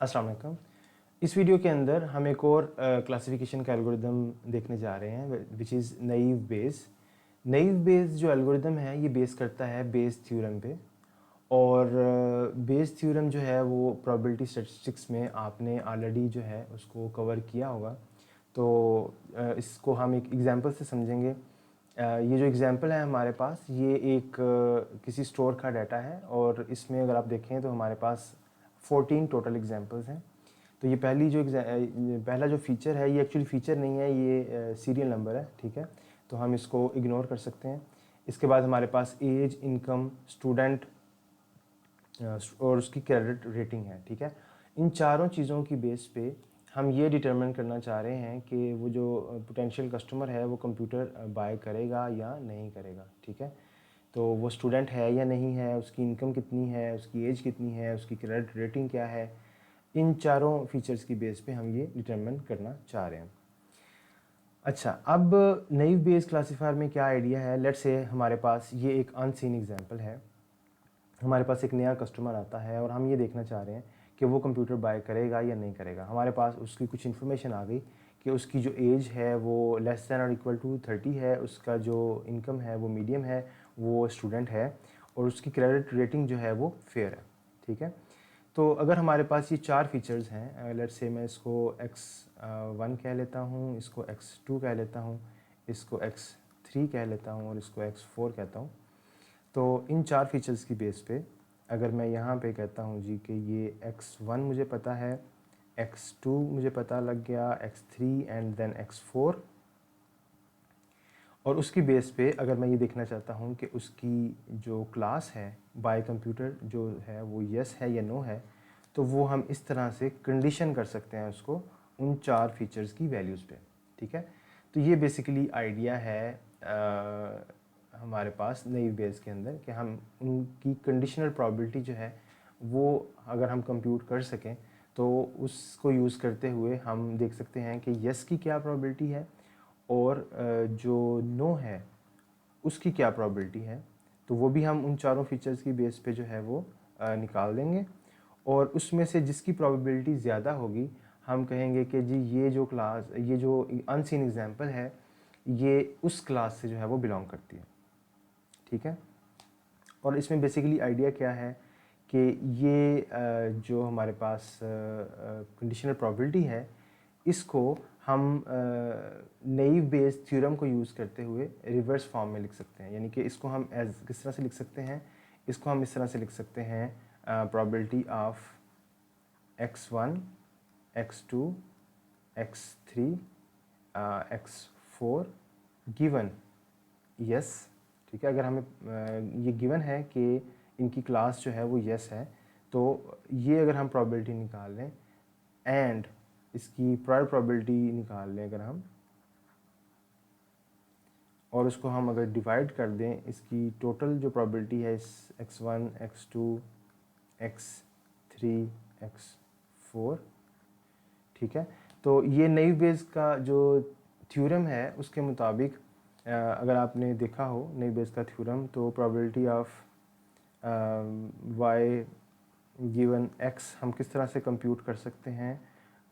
अस्सलाम वालेकुम। इस वीडियो के अंदर हम एक और क्लासिफिकेशन का एल्गोरिदम देखने जा रहे हैं विच इज़ नईव बेस। नईव बेस जो एल्गोरिदम है ये बेस करता है बेस थ्योरम पे, और बेस थ्योरम जो है वो प्रोबेबिलिटी स्टैटिस्टिक्स में आपने ऑलरेडी जो है उसको कवर किया होगा। तो इसको हम एक एग्जांपल से समझेंगे। ये जो एग्जांपल है हमारे पास, ये एक किसी स्टोर का डाटा है, और इसमें अगर आप देखें तो हमारे पास 14 टोटल एग्जांपल्स हैं। तो ये पहला जो फीचर है ये एक्चुअली फ़ीचर नहीं है, ये सीरियल नंबर है, ठीक है। तो हम इसको इग्नोर कर सकते हैं। इसके बाद हमारे पास एज, इनकम, स्टूडेंट और उसकी क्रेडिट रेटिंग है, ठीक है। इन चारों चीज़ों की बेस पे हम ये डिटरमिन करना चाह रहे हैं कि वो जो पोटेंशियल कस्टमर है वो कंप्यूटर बाय करेगा या नहीं करेगा, ठीक है। तो वो स्टूडेंट है या नहीं है, उसकी इनकम कितनी है, उसकी एज कितनी है, उसकी क्रेडिट रेटिंग क्या है, इन चारों फीचर्स की बेस पे हम ये डिटरमिन करना चाह रहे हैं। अच्छा, अब नईव बेस क्लासीफायर में क्या आइडिया है। लेट्स से हमारे पास ये एक अनसीन एग्जांपल है। हमारे पास एक नया कस्टमर आता है और हम ये देखना चाह रहे हैं कि वो कंप्यूटर बाय करेगा या नहीं करेगा। हमारे पास उसकी कुछ इन्फॉर्मेशन आ गई कि उसकी जो एज है वो लेस दैन और इक्वल टू 30 है, उसका जो इनकम है वो मीडियम है, वो स्टूडेंट है, और उसकी क्रेडिट रेटिंग जो है वो फेयर है, ठीक है। तो अगर हमारे पास ये चार फीचर्स हैं, लेट्स से मैं इसको x1 कह लेता हूँ, इसको x2 कह लेता हूँ, इसको x3 कह लेता हूँ और इसको x4 कहता हूँ। तो इन चार फीचर्स की बेस पे अगर मैं यहाँ पे कहता हूँ जी कि ये x1 मुझे पता है, x2 मुझे पता लग गया, x3 एंड देन x4, और उसकी बेस पे अगर मैं ये देखना चाहता हूँ कि उसकी जो क्लास है बाय कंप्यूटर जो है वो यस है या नो है, तो वो हम इस तरह से कंडीशन कर सकते हैं उसको उन चार फीचर्स की वैल्यूज़ पे, ठीक है। तो ये बेसिकली आइडिया है हमारे पास नईव बेस के अंदर कि हम उनकी कंडीशनल प्रोबेबिलिटी जो है वो अगर हम कंप्यूट कर सकें तो उसको यूज़ करते हुए हम देख सकते हैं कि यस की क्या प्रोबेबिलिटी है और जो नो है उसकी क्या प्रोबेबिलिटी है। तो वो भी हम उन चारों फीचर्स की बेस पे जो है वो निकाल देंगे, और उसमें से जिसकी प्रोबेबिलिटी ज़्यादा होगी हम कहेंगे कि जी ये जो अनसीन एग्जांपल है ये उस क्लास से जो है वो बिलोंग करती है, ठीक है। और इसमें बेसिकली आइडिया क्या है कि ये जो हमारे पास कंडीशनल प्रोबेबिलिटी है इसको हम नईव बेस थ्योरम को यूज़ करते हुए रिवर्स फॉर्म में लिख सकते हैं। यानी कि इसको हम एज किस तरह से लिख सकते हैं, इसको हम इस तरह से लिख सकते हैं probability of x1, x2, x3, x4 given yes, ठीक है। अगर हमें ये गिवन है कि इनकी क्लास जो है वो यस है, तो ये अगर हम प्रोबेबिलिटी निकाल लें एंड इसकी प्रायर प्रोबेबिलिटी निकाल लें अगर हम, और उसको हम अगर डिवाइड कर दें, इसकी टोटल जो प्रोबेबिलिटी है इस x1, x2, x3, x4, ठीक है। तो ये नईव बेस का जो थ्योरम है उसके मुताबिक अगर आपने देखा हो नईव बेस का थ्योरम, तो probability of y given x हम किस तरह से कंप्यूट कर सकते हैं,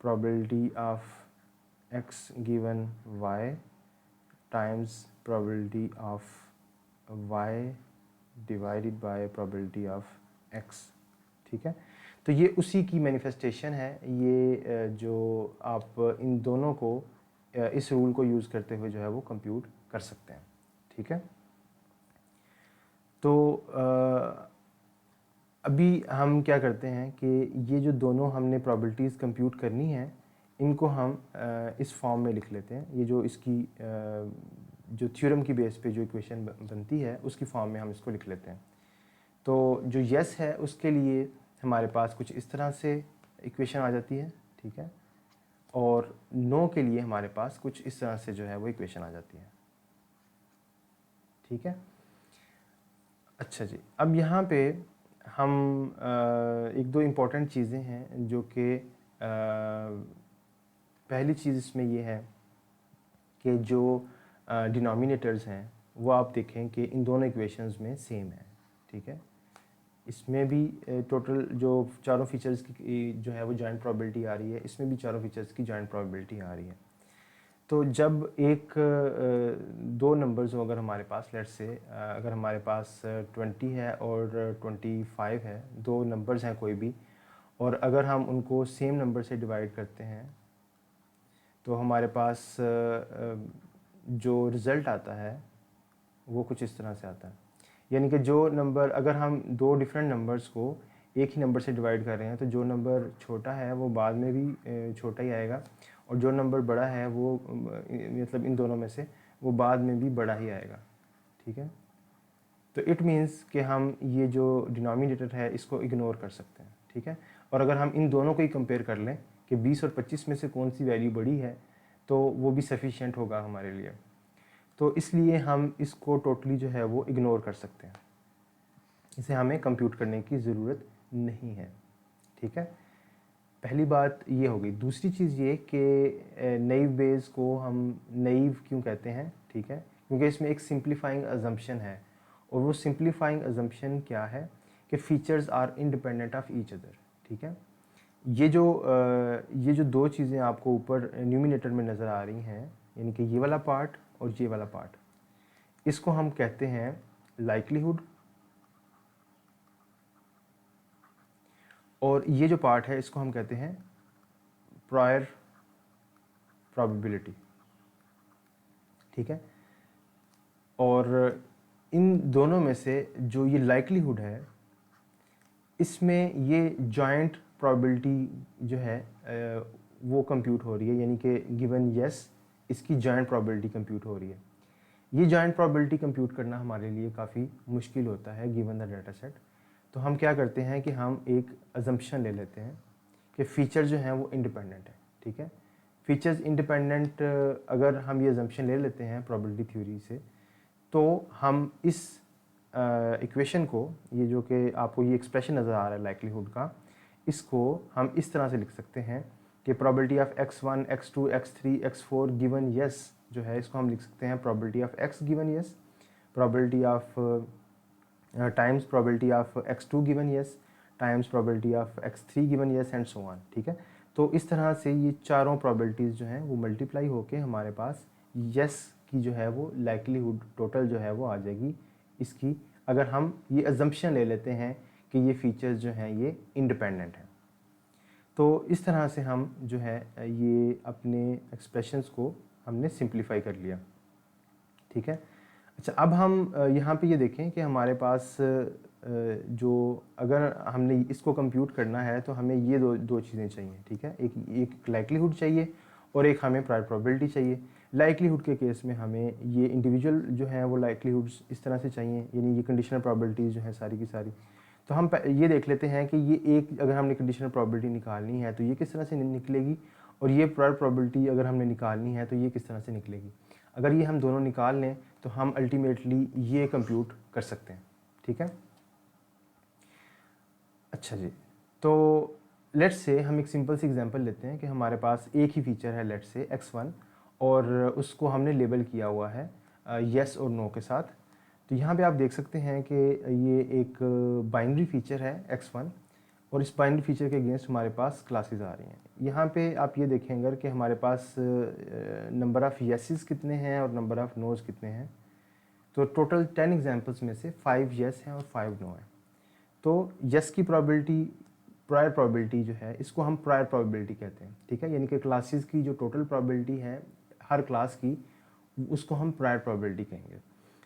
probability of x given y times probability of y divided by probability of x, ठीक है। तो ये उसी की मैनिफेस्टेशन है। ये जो आप इन दोनों को इस रूल को यूज़ करते हुए जो है वो कंप्यूट कर सकते हैं, ठीक है। तो अभी हम क्या करते हैं कि ये जो दोनों हमने प्रोबेबिलिटीज़ कंप्यूट करनी है इनको हम इस फॉर्म में लिख लेते हैं। ये जो इसकी जो थ्योरम की बेस पे जो इक्वेशन बनती है उसकी फॉर्म में हम इसको लिख लेते हैं। तो जो यस है उसके लिए हमारे पास कुछ इस तरह से इक्वेशन आ जाती है, ठीक है, और नो के लिए हमारे पास कुछ इस तरह से जो है वो इक्वेशन आ जाती है, ठीक है। अच्छा जी, अब यहाँ पे हम एक दो इम्पॉर्टेंट चीज़ें हैं जो कि पहली चीज़ इसमें ये है कि जो डिनोमिनेटर्स हैं वो आप देखें कि इन दोनों इक्वेशंस में सेम है, ठीक है। इसमें भी टोटल जो चारों फीचर्स की जो है वो जॉइंट प्रोबेबिलिटी आ रही है, इसमें भी चारों फीचर्स की जॉइंट प्रोबेबिलिटी आ रही है। तो जब एक दो नंबर्स हो अगर हमारे पास, लेट्स से अगर हमारे पास 20 है और 25 है, दो नंबर्स हैं कोई भी, और अगर हम उनको सेम नंबर से डिवाइड करते हैं तो हमारे पास जो रिज़ल्ट आता है वो कुछ इस तरह से आता है। यानी कि जो नंबर, अगर हम दो डिफरेंट नंबर्स को एक ही नंबर से डिवाइड कर रहे हैं तो जो नंबर छोटा है वो बाद में भी छोटा ही आएगा, और जो नंबर बड़ा है वो मतलब इन दोनों में से वो बाद में भी बड़ा ही आएगा। ठीक है, तो इट मीन्स कि हम ये जो डिनोमिनेटर है इसको इग्नोर कर सकते हैं। ठीक है, और अगर हम इन दोनों को ही कंपेयर कर लें कि 20 और 25 में से कौन सी वैल्यू बड़ी है तो वो भी सफिशिएंट होगा हमारे लिए। तो इसलिए हम इसको टोटली जो है वो इग्नोर कर सकते हैं, इसे हमें कंप्यूट करने की ज़रूरत नहीं है। ठीक है, पहली बात ये हो गई। दूसरी चीज़ ये कि नैव बेस को हम नैव क्यों कहते हैं? ठीक है, क्योंकि इसमें एक सिंप्लीफाइंग अजम्पशन है, और वो सिंप्लीफाइंग अजम्पशन क्या है कि features are independent of each other. ठीक है, ये जो दो चीज़ें आपको ऊपर न्यूमिनेटर में नज़र आ रही हैं, यानी कि ये वाला पार्ट और ये वाला पार्ट, इसको हम कहते हैं लाइक्लीहुड, और ये जो पार्ट है इसको हम कहते हैं प्रायर प्रोबेबिलिटी। ठीक है, और इन दोनों में से जो ये लाइक्लीहुड है इसमें ये जॉइंट प्रोबेबिलिटी जो है वो कंप्यूट हो रही है, यानी कि गिवन यस इसकी जॉइंट प्रोबेबिलिटी कंप्यूट हो रही है। ये जॉइंट प्रोबेबिलिटी कंप्यूट करना हमारे लिए काफ़ी मुश्किल होता है गिवन द डाटा सेट। तो हम क्या करते हैं कि हम एक अजम्पशन ले लेते हैं कि फ़ीचर जो हैं वो इंडिपेंडेंट है। ठीक है, फीचर्स इंडिपेंडेंट अगर हम ये अजम्पशन ले लेते हैं प्रोबेबिलिटी थ्योरी से, तो हम इस इक्वेशन को, ये जो कि आपको ये एक्सप्रेशन नज़र आ रहा है लाइक्लीहुड का, इसको हम इस तरह से लिख सकते हैं कि probability of x1 x2 x3 x4 given yes जो है इसको हम लिख सकते हैं probability of x given yes, probability of times probability of x2 given yes times probability of x3 given yes and so on. ठीक है, तो इस तरह से ये चारों प्रोबेबिलिटीज़ जो हैं वो मल्टीप्लाई होके हमारे पास यस की जो है वो लाइक्लीहुड टोटल जो है वो आ जाएगी इसकी, अगर हम ये अजम्पशन ले लेते हैं कि ये फीचर्स जो हैं ये इंडिपेंडेंट हैं। तो इस तरह से हम जो है ये अपने एक्सप्रेशंस को हमने सिंप्लीफाई कर लिया। ठीक है, अच्छा अब हम यहाँ पे ये देखें कि हमारे पास जो अगर हमने इसको कंप्यूट करना है तो हमें ये दो चीज़ें चाहिए। ठीक है, एक लाइक्लीहुड चाहिए और एक हमें प्रायर प्रोबेबिलिटी चाहिए। लाइक्लीहुड के केस में हमें ये इंडिविजुअल जो है वो लाइक्लीहुड्स इस तरह से चाहिए, यानी ये कंडीशनल प्रोबेबिलिटीज़ जो है सारी की सारी। तो हम ये देख लेते हैं कि ये एक, अगर हमने कंडीशनल प्रोबेबिलिटी निकालनी है तो ये किस तरह से निकलेगी, और ये प्रायर प्रोबेबिलिटी अगर हमने निकालनी है तो ये किस तरह से निकलेगी। अगर ये हम दोनों निकाल लें तो हम अल्टीमेटली ये कंप्यूट कर सकते हैं। ठीक है, अच्छा जी, तो लेट्स से हम एक सिंपल सी एग्जांपल लेते हैं कि हमारे पास एक ही फीचर है, लेट्स से x1, और उसको हमने लेबल किया हुआ है येस और नो के साथ। तो यहाँ पे आप देख सकते हैं कि ये एक बाइनरी फीचर है x1, और इस बाइनरी फीचर के अगेंस्ट हमारे पास क्लासेस आ रही हैं। यहाँ पे आप ये देखेंगे कि हमारे पास नंबर ऑफ़ येसेस कितने हैं और नंबर ऑफ़ नोज़ कितने हैं। तो टोटल 10 एग्जांपल्स में से 5 येस हैं और 5 नो हैं। तो यस की प्रोबेबिलिटी, प्रायर प्रोबेबिलिटी जो है इसको हम प्रायर प्रोबेबिलिटी कहते हैं। ठीक है, यानी कि क्लासेस की जो टोटल प्रोबेबिलिटी है हर क्लास की, उसको हम प्रायर प्रोबेबिलिटी कहेंगे।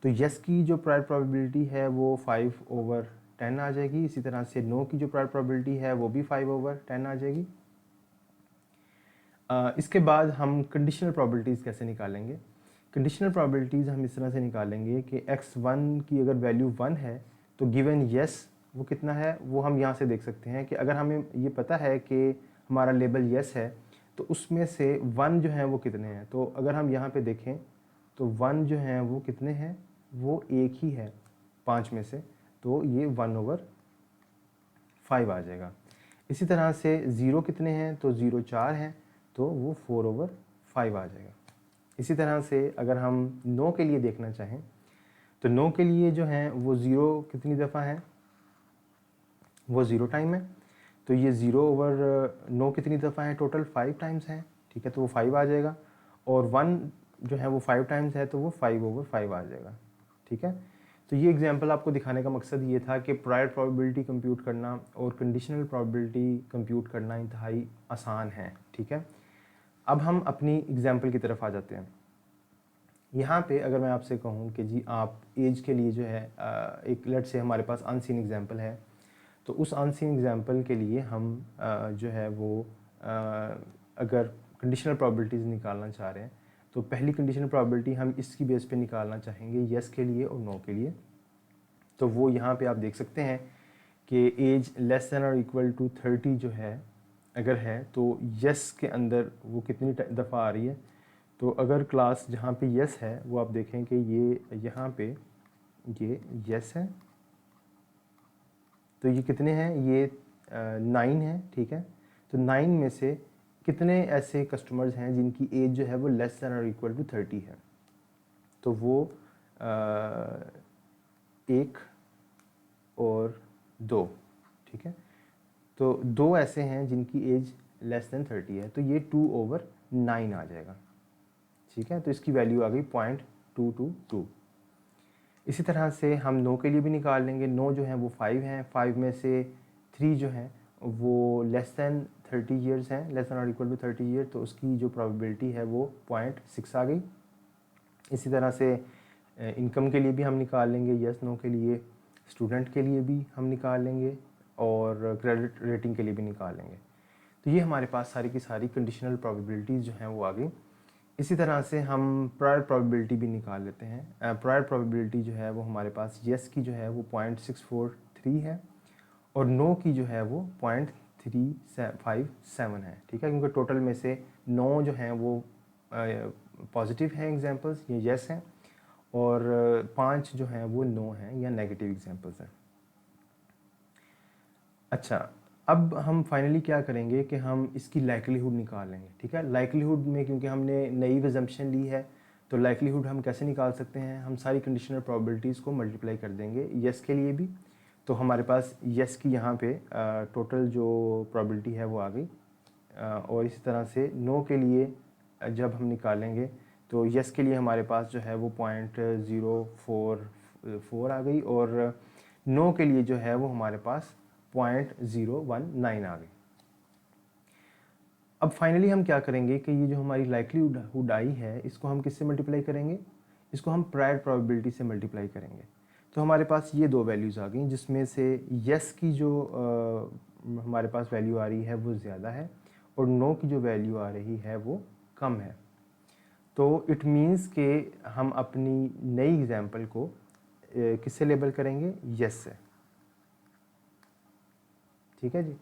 तो यस की जो प्रायर प्रोबेबिलिटी है वो 5/10 आ जाएगी। इसी तरह से नो की जो प्रायर प्रोबेबिलिटी है वो भी 5/10 आ जाएगी। इसके बाद हम कंडीशनल प्रोबेबिलिटीज़ कैसे निकालेंगे? कंडीशनल प्रोबेबिलिटीज़ हम इस तरह से निकालेंगे कि x1 की अगर वैल्यू 1 है तो गिवन यस वो कितना है, वो हम यहाँ से देख सकते हैं कि अगर हमें ये पता है कि हमारा लेबल यस है तो उसमें से 1 जो है वो कितने हैं। तो अगर हम यहाँ पे देखें तो 1 जो है वो कितने हैं, वो एक ही है 5 में से, तो ये 1/5 आ जाएगा। इसी तरह से 0 कितने हैं, तो 0 4 हैं, तो वो 4/5 आ जाएगा। इसी तरह से अगर हम नो के लिए देखना चाहें तो नो के लिए जो है वो 0 कितनी दफ़ा है, वो 0 टाइम है। तो ये 0 ओवर नो कितनी दफ़ा है, टोटल 5 टाइम्स है, ठीक है, तो वो 5 आ जाएगा। और 1 जो है वो 5 टाइम्स है, तो वो 5 ओवर 5 आ जाएगा, ठीक है। तो ये एग्जांपल आपको दिखाने का मकसद ये था कि प्रायर प्रोबेबिलिटी कंप्यूट करना और कंडीशनल प्रोबेबिलिटी कंप्यूट करना इंतहाई आसान है, ठीक है। अब हम अपनी एग्जांपल की तरफ आ जाते हैं। यहाँ पे अगर मैं आपसे कहूँ कि जी आप एज के लिए जो है एक लेट से हमारे पास अनसीन एग्जांपल है, तो उस अनसीन एग्जांपल के लिए हम जो है वो अगर कंडीशनल प्रोबेबिलिटीज़ निकालना चाह रहे हैं, तो पहली कंडीशनल प्रोबेबिलिटी हम इसकी बेस पे निकालना चाहेंगे यस के लिए और नो के लिए। तो वो यहाँ पे आप देख सकते हैं कि एज लेस दैन और इक्वल टू 30 जो है अगर है, तो यस के अंदर वो कितनी दफ़ा आ रही है। तो अगर क्लास जहाँ पे यस है वो आप देखें कि ये यहाँ पे ये यस है, तो ये कितने हैं, ये 9 है, ठीक है। तो 9 में से कितने ऐसे कस्टमर्स हैं जिनकी एज जो है वो लेस दैन और इक्वल टू 30 है। तो वो 1 और 2, ठीक है। तो 2 ऐसे हैं जिनकी एज लेस दैन 30 है, तो ये 2 ओवर 9 आ जाएगा, ठीक है। तो इसकी वैल्यू आ गई 0.222। इसी तरह से हम नो के लिए भी निकाल लेंगे। नो जो है वो 5 हैं, 5 में से 3 जो हैं वो लेस दैन 30 ईयर्स हैं, लेस दैन और इक्वल टू 30 ईयर, तो उसकी जो प्रोबेबिलिटी है वो 0.6 आ गई। इसी तरह से इनकम के लिए भी हम निकाल लेंगे, यस नो के लिए, स्टूडेंट के लिए भी हम निकाल लेंगे और क्रेडिट रेटिंग के लिए भी निकाल लेंगे। तो ये हमारे पास सारी की सारी कंडीशनल प्रोबेबिलिटीज़ जो हैं वो आ गई। इसी तरह से हम प्रायर प्रोबेबिलिटी भी निकाल लेते हैं। प्रायर प्रोबेबिलिटी जो है वो हमारे पास यस की जो है वो 0.643 है और नो की जो है वो 0.357 है, ठीक है, क्योंकि टोटल में से 9 जो हैं वो पॉजिटिव हैं एग्जांपल्स, ये यस हैं, और 5 जो हैं वो नो हैं या नेगेटिव एग्जांपल्स हैं। अच्छा, अब हम फाइनली क्या करेंगे कि हम इसकी लाइक्लीहुड निकाल लेंगे, ठीक है। लाइक्लीहुड में क्योंकि हमने नई अजम्पशन ली है, तो लाइक्लीहुड हम कैसे निकाल सकते हैं, हम सारी कंडीशनल प्रोबेबिलिटीज़ को मल्टीप्लाई कर देंगे यस के लिए भी। तो हमारे पास यस की यहाँ पे टोटल जो प्रोबेबिलिटी है वो आ गई, और इसी तरह से नो के लिए जब हम निकालेंगे तो यस के लिए हमारे पास जो है वो 0.044 आ गई, और नो के लिए जो है वो हमारे पास 0.019 आ गई। अब फाइनली हम क्या करेंगे कि ये जो हमारी लाइक्लीहुड आई है इसको हम किससे मल्टीप्लाई करेंगे, इसको हम प्रायर प्रोबेबिलिटी से मल्टीप्लाई करेंगे। तो हमारे पास ये दो वैल्यूज़ आ गई, जिसमें से यस की जो हमारे पास वैल्यू आ रही है वो ज़्यादा है और नो की जो वैल्यू आ रही है वो कम है। तो इट मीन्स कि हम अपनी नई एग्जाम्पल को किससे लेबल करेंगे, यस से, ठीक है जी।